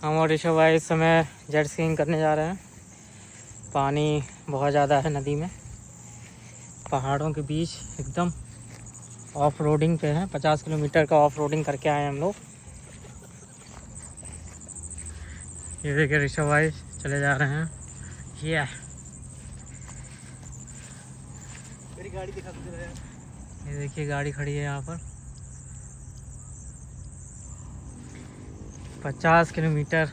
हम और ऋषभ भाई इस समय जेट स्कीइंग करने जा रहे हैं। पानी बहुत ज़्यादा है नदी में, पहाड़ों के बीच एकदम ऑफ रोडिंग पे है। 50 किलोमीटर का ऑफ रोडिंग करके आए हैं हम लोग। ये देखिए ऋषभ भाई चले जा रहे हैं। ये मेरी गाड़ी दिखा दे रहे हैं। ये देखिए गाड़ी खड़ी है यहाँ पर। 50 किलोमीटर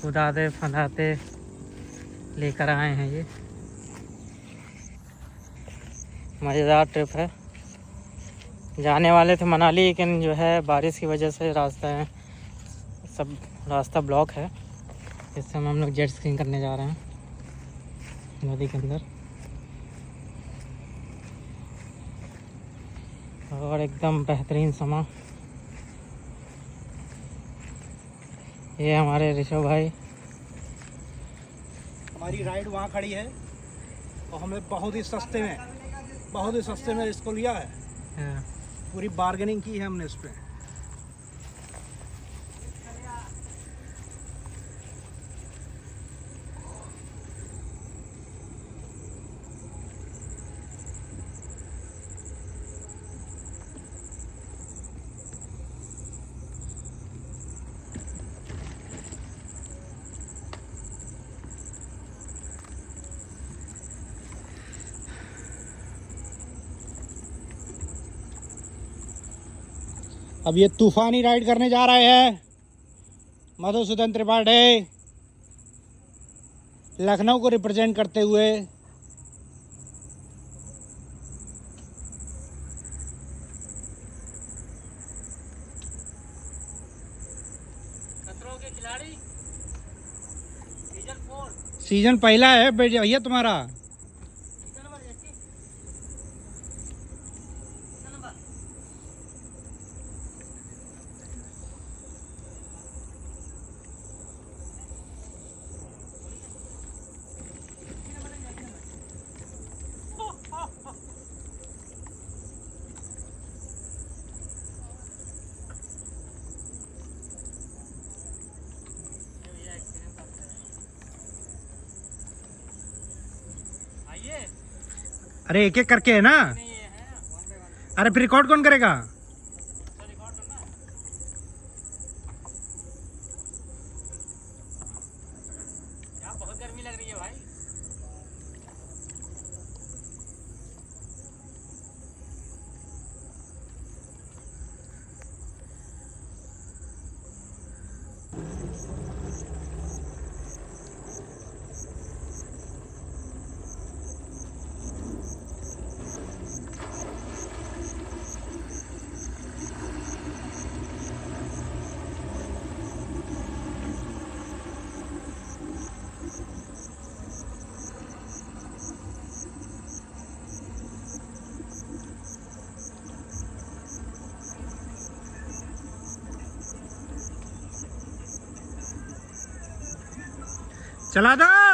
कुदाते फंदाते लेकर आए हैं। ये मज़ेदार ट्रिप है। जाने वाले थे मनाली, लेकिन जो है बारिश की वजह से रास्ता ब्लॉक है। इस समय हम लोग जेट स्कीइंग करने जा रहे हैं नदी के अंदर, और एकदम बेहतरीन समा। ये हमारे ऋषभ भाई। हमारी राइड वहाँ खड़ी है और हमें बहुत ही सस्ते में इसको लिया है। पूरी बार्गेनिंग की है हमने इस पे। अब ये तूफानी राइड करने जा रहे हैं मधुसूदन त्रिपाठी, लखनऊ को रिप्रेजेंट करते हुए। खतरों के खिलाड़ी सीजन 4 सीजन पहला है भैया तुम्हारा। अरे एक एक करके है ना। अरे फिर रिकॉर्ड कौन करेगा? यहाँ बहुत गर्मी लग रही है भाई। चला दो।